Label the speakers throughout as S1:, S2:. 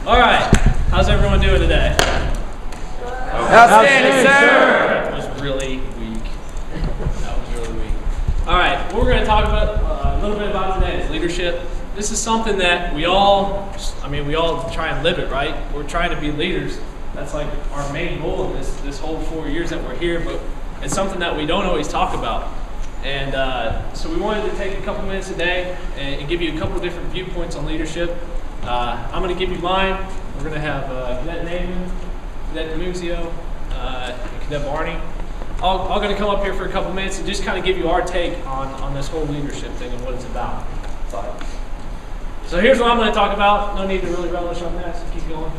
S1: All right, how's everyone doing today?
S2: Outstanding, sir.
S1: That was really weak. All right, what we're going to talk about a little bit about today is leadership. This is something that we all try and live it, right? We're trying to be leaders. That's like our main goal in this whole 4 years that we're here, but it's something that we don't always talk about. And so we wanted to take a couple minutes today and give you a couple different viewpoints on leadership. I'm going to give you mine. We're going to have Cadet Nathan, Cadet Demuzio, and Cadet Barney. All going to come up here for a couple minutes and just kind of give you our take on this whole leadership thing and what it's about. So here's what I'm going to talk about. No need to really relish on that, so keep going.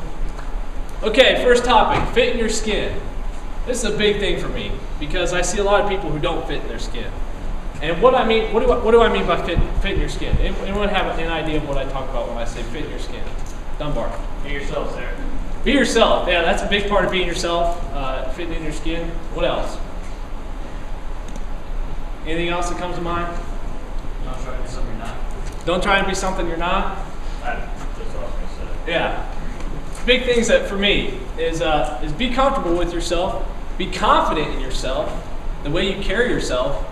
S1: Okay, first topic, fit in your skin. This is a big thing for me because I see a lot of people who don't fit in their skin. And what do I mean by fit in your skin? Anyone have an idea of what I talk about when I say fit in your skin? Dunbar.
S3: Be yourself, sir.
S1: Be yourself. Yeah, that's a big part of being yourself, fitting in your skin. What else? Anything else that comes to mind?
S3: Don't try to be something you're not.
S1: Don't try and be something you're not.
S3: That's what I was going to say.
S1: Yeah. Big things that for me is be comfortable with yourself, be confident in yourself, the way you carry yourself,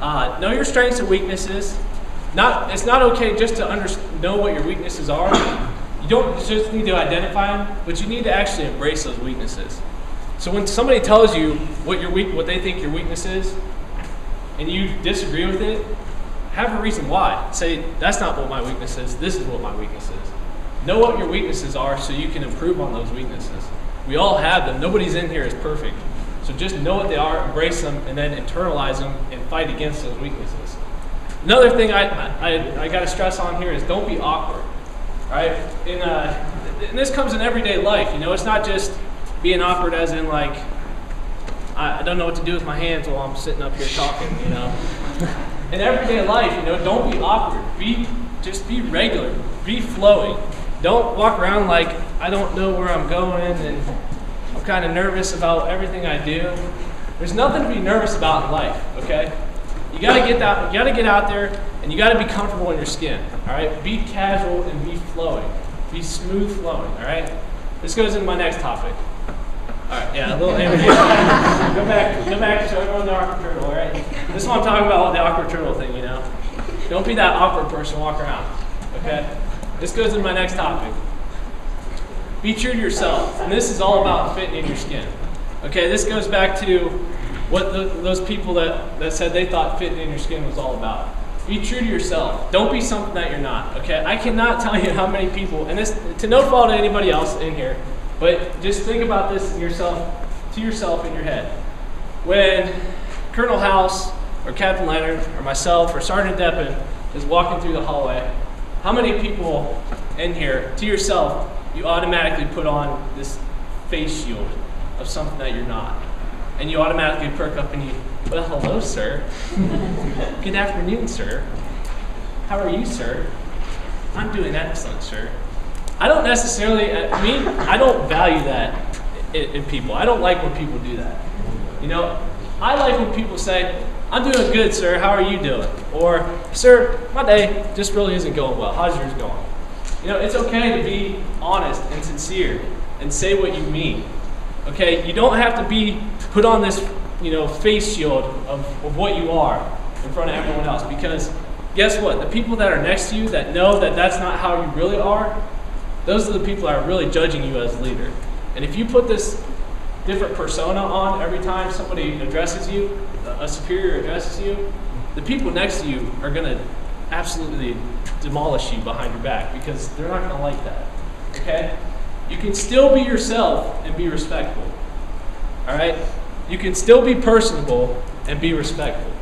S1: know your strengths and weaknesses. It's not okay just to know what your weaknesses are. You don't just need to identify them, but you need to actually embrace those weaknesses. So when somebody tells you what they think your weakness is, and you disagree with it, have a reason why. Say, that's not what my weakness is, this is what my weakness is. Know what your weaknesses are so you can improve on those weaknesses. We all have them. Nobody's in here is perfect. So just know what they are, embrace them, and then internalize them and fight against those weaknesses. Another thing I got to stress on here is don't be awkward. Right? And this comes in everyday life. You know, it's not just being awkward as in like, I don't know what to do with my hands while I'm sitting up here talking, you know. In everyday life, you know, don't be awkward. Just be regular. Be flowing. Don't walk around like I don't know where I'm going and I'm kind of nervous about everything I do. There's nothing to be nervous about in life, okay? You gotta get out there and you gotta be comfortable in your skin. Alright? Be casual and be flowing. Be smooth flowing, alright? This goes into my next topic. Alright, yeah, a little go back to show everyone the awkward turtle, alright? This is what I'm talking about, the awkward turtle thing, you know. Don't be that awkward person, walk around. Okay? This goes into my next topic. Be true to yourself. And this is all about fitting in your skin. Okay, this goes back to what those people that said they thought fitting in your skin was all about. Be true to yourself. Don't be something that you're not. Okay? I cannot tell you how many people, and this to no fault of anybody else in here, but just think about this to yourself in your head. When Colonel House or Captain Leonard or myself or Sergeant Deppin is walking through the hallway, how many people in here, to yourself, you automatically put on this face shield of something that you're not? And you automatically perk up and well, hello, sir. Good afternoon, sir. How are you, sir? I'm doing excellent, sir. I don't necessarily, I don't value that in people. I don't like when people do that. You know, I like when people say, I'm doing good, sir. How are you doing? Or, sir, my day just really isn't going well. How's yours going? You know, it's okay to be honest and sincere and say what you mean. Okay? You don't have to put on this, you know, face shield of what you are in front of everyone else. Because guess what? The people that are next to you that know that that's not how you really are, those are the people that are really judging you as a leader. And if you put this different persona on every time somebody addresses you, a superior addresses you, the people next to you are going to absolutely demolish you behind your back because they're not going to like that. Okay? You can still be yourself and be respectful. All right? You can still be personable and be respectful.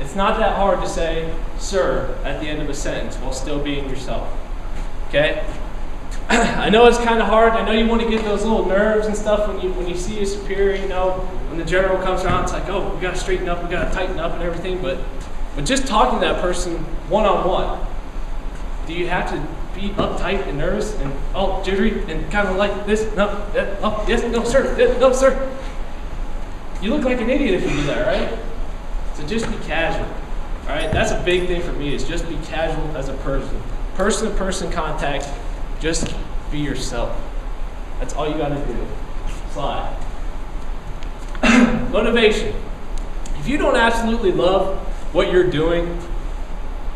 S1: It's not that hard to say, sir, at the end of a sentence while still being yourself. Okay? I know it's kind of hard. I know you want to get those little nerves and stuff when you see a superior, you know, when the general comes around, it's like, oh, we got to straighten up, we got to tighten up and everything. But just talking to that person one-on-one, do you have to be uptight and nervous and all jittery and kind of like this? No, oh, yes, no, sir, no, sir. You look like an idiot if you do that, right? So just be casual, all right? That's a big thing for me is just be casual as a person. Person-to-person contact, just be yourself. That's all you got to do. Slide. Motivation. If you don't absolutely love what you're doing,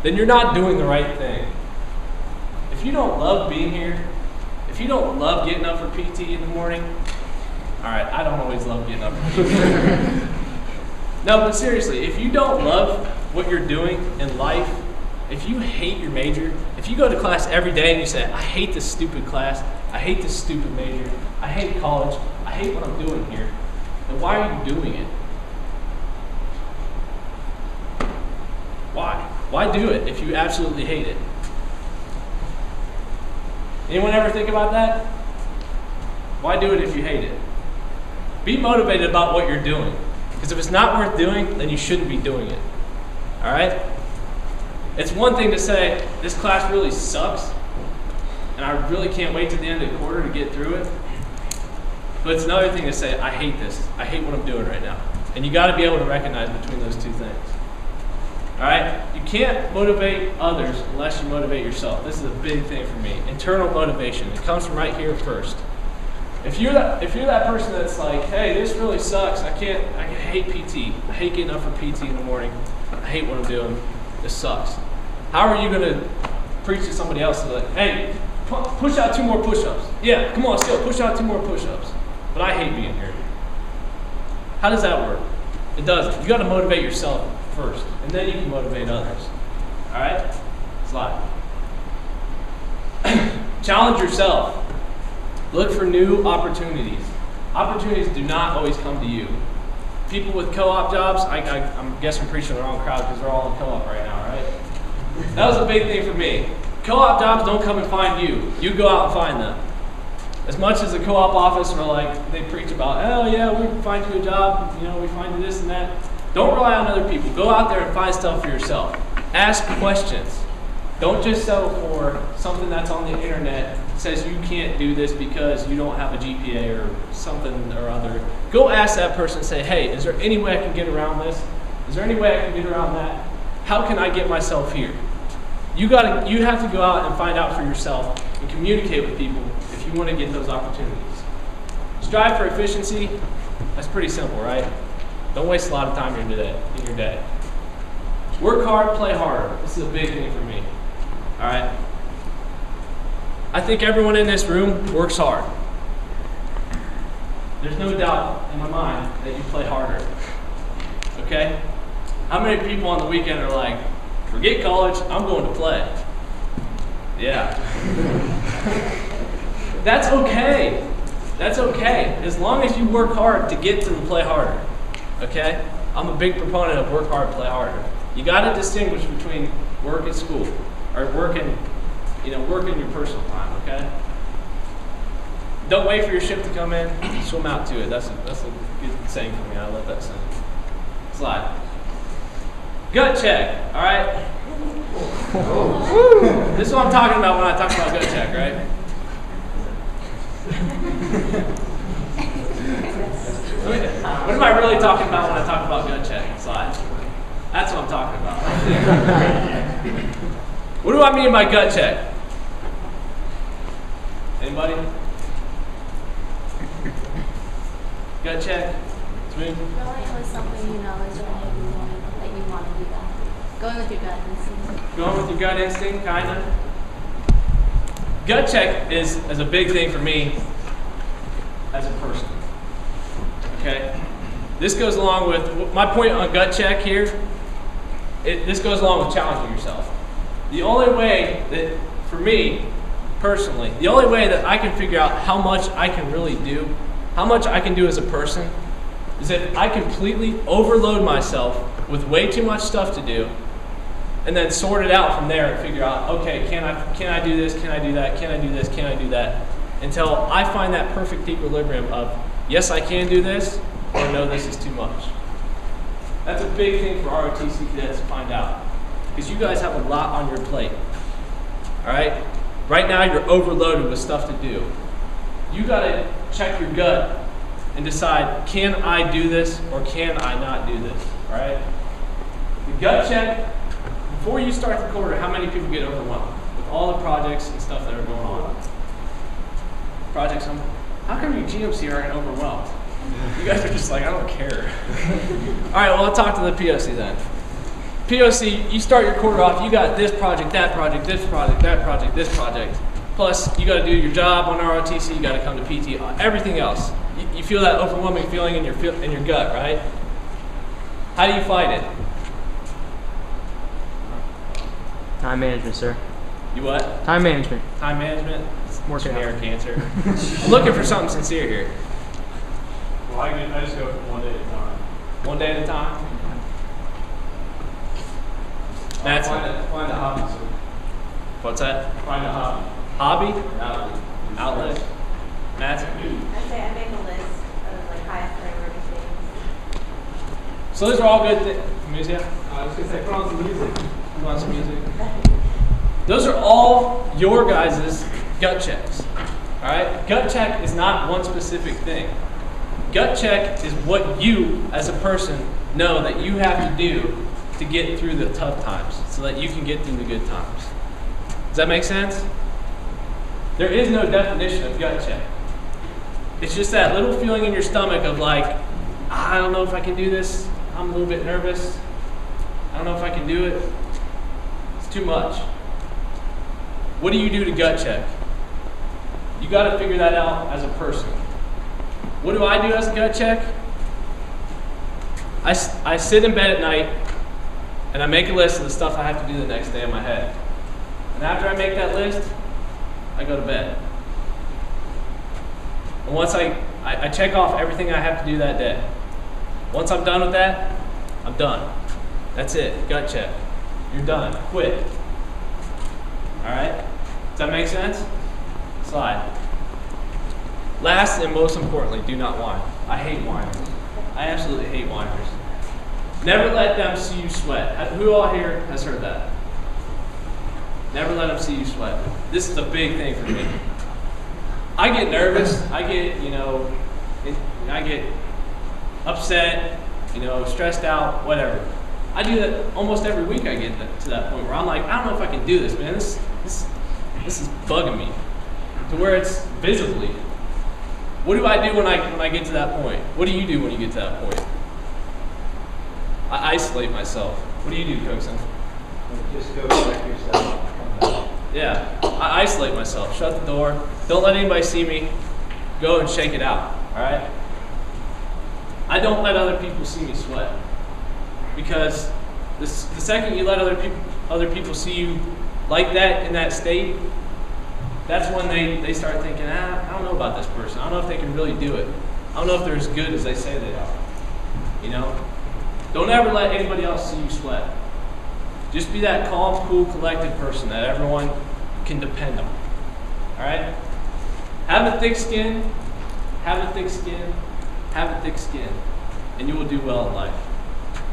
S1: then you're not doing the right thing. If you don't love being here, if you don't love getting up for PT in the morning, all right, I don't always love getting up for PT. No, but seriously, if you don't love what you're doing in life, if you hate your major, if you go to class every day and you say, I hate this stupid class, I hate this stupid major, I hate college, I hate what I'm doing here, then why are you doing it? Why? Why do it if you absolutely hate it? Anyone ever think about that? Why do it if you hate it? Be motivated about what you're doing. Because if it's not worth doing, then you shouldn't be doing it. All right? It's one thing to say, this class really sucks, and I really can't wait to the end of the quarter to get through it. But it's another thing to say, I hate this. I hate what I'm doing right now. And you got to be able to recognize between those two things. All right? You can't motivate others unless you motivate yourself. This is a big thing for me. Internal motivation. It comes from right here first. If you're that person that's like, hey, this really sucks. I hate PT. I hate getting up for PT in the morning. I hate what I'm doing. This sucks. How are you going to preach to somebody else like, hey, push out 2 more push-ups. Yeah, come on, still push out 2 more push-ups. But I hate being here. How does that work? It doesn't. You got to motivate yourself first, and then you can motivate others. All right? Slide. Challenge yourself. Look for new opportunities. Opportunities do not always come to you. People with co-op jobs, I guess I'm preaching to the wrong crowd because they're all in co-op right now, right? That was a big thing for me. Co-op jobs don't come and find you. You go out and find them. As much as the co-op office are like, they preach about, oh yeah, we find you a job, we find you this and that. Don't rely on other people. Go out there and find stuff for yourself. Ask questions. Don't just settle for something that's on the internet that says you can't do this because you don't have a GPA or something or other. Go ask that person and say, hey, is there any way I can get around this? Is there any way I can get around that? How can I get myself here? You have to go out and find out for yourself and communicate with people if you want to get those opportunities. Strive for efficiency. That's pretty simple, right? Don't waste a lot of time in your day. Work hard, play harder. This is a big thing for me. All right? I think everyone in this room works hard. There's no doubt in my mind that you play harder. Okay? How many people on the weekend are like, forget college, I'm going to play? Yeah. That's okay. That's okay. As long as you work hard to get to the play harder. Okay? I'm a big proponent of work hard, play harder. You got to distinguish between work and school, or work and your personal time, okay? Don't wait for your shift to come in, swim out to it. That's a good saying for me. I love that saying. Slide. Gut check, all right? This is what I'm talking about when I talk about gut check, right? What am I really talking about when I talk about gut check? Slide. That's what I'm talking about. What do I mean by gut check? Anybody? Gut check?
S2: Going with something you know is right that you want to do that. Going with your gut instinct.
S1: Going with your gut instinct, kind of. Gut check is a big thing for me as a person. Okay? This goes along with, my point on gut check here, this goes along with challenging yourself. The only way that, for me, personally, the only way that I can figure out how much I can really do, how much I can do as a person, is if I completely overload myself with way too much stuff to do, and then sort it out from there and figure out, okay, can I do this, can I do that, can I do this, can I do that, until I find that perfect equilibrium of, yes, I can do this, or no, this is too much. That's a big thing for ROTC cadets to find out, because you guys have a lot on your plate, all right? Right now, you're overloaded with stuff to do. You gotta check your gut and decide, can I do this or can I not do this, all right? The gut check, before you start the quarter, how many people get overwhelmed with all the projects and stuff that are going on? projects. How come you GMC aren't overwhelmed? You guys are just like, I don't care. All right, well, I'll talk to the POC then. POC, you start your quarter off, you got this project, that project, this project, that project, this project. Plus, you got to do your job on ROTC, you got to come to PT, everything else. You feel that overwhelming feeling in your gut, right? How do you fight it?
S4: Time management, sir.
S1: You what?
S4: Time management.
S1: Time management?
S4: Working out.
S1: Generic answer. I'm looking for something sincere here.
S3: Well, I just go from 1 day at a time.
S1: 1 day at a time? Matt's
S3: Find a hobby, sir.
S1: What's that?
S3: Find a hobby.
S1: Hobby? Outlet. Matt's?
S5: I say I make a list of like highest priority things.
S1: So those are all good things. Music?
S3: I was going to say, put on some music.
S1: Put on some music. Those are all your guys' gut checks. All right? Gut check is not one specific thing. Gut check is what you, as a person, know that you have to do to get through the tough times so that you can get through the good times. Does that make sense? There is no definition of gut check. It's just that little feeling in your stomach of like, I don't know if I can do this. I'm a little bit nervous. I don't know if I can do it. It's too much. What do you do to gut check? You got to figure that out as a person. What do I do as a gut check? I sit in bed at night and I make a list of the stuff I have to do the next day in my head. And after I make that list, I go to bed. And once I check off everything I have to do that day. Once I'm done with that, I'm done. That's it. Gut check. You're done. Quit. All right? Does that make sense? Slide. Last and most importantly, do not whine. I hate whiners. I absolutely hate whiners. Never let them see you sweat. Who all here has heard that? Never let them see you sweat. This is a big thing for me. I get nervous. I get upset, stressed out, whatever. I do that almost every week. I get to that point where I'm like, I don't know if I can do this, man. This is bugging me. To where it's visibly. What do I do when I get to that point? What do you do when you get to that point? I isolate myself. What do you do, Cookson?
S6: Just go check yourself. Come back.
S1: Yeah, I isolate myself. Shut the door. Don't let anybody see me. Go and shake it out. All right? I don't let other people see me sweat, because the second you let other people see you like that in that state, that's when they start thinking, I don't know about this person. I don't know if they can really do it. I don't know if they're as good as they say they are. Don't ever let anybody else see you sweat. Just be that calm, cool, collected person that everyone can depend on. All right? Have a thick skin. Have a thick skin. Have a thick skin. And you will do well in life.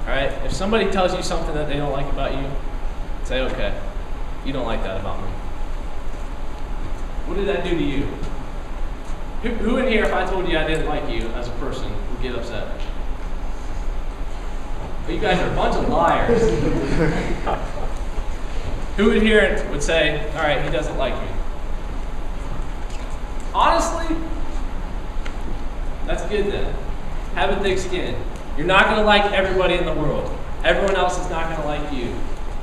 S1: All right? If somebody tells you something that they don't like about you, say, okay, you don't like that about me. What did that do to you? Who in here, if I told you I didn't like you as a person, would get upset? Well, you guys are a bunch of liars. Who in here would say, all right, he doesn't like me? Honestly, that's good then. Have a thick skin. You're not going to like everybody in the world. Everyone else is not going to like you.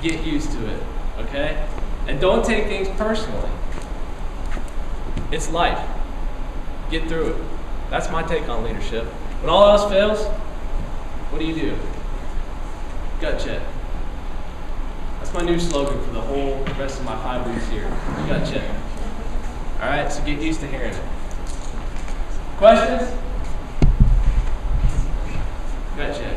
S1: Get used to it, okay? And don't take things personally. It's life. Get through it. That's my take on leadership. When all else fails, what do? Gut check. That's my new slogan for the whole rest of my 5 weeks here. Gut check. All right, so get used to hearing it. Questions? Gut check.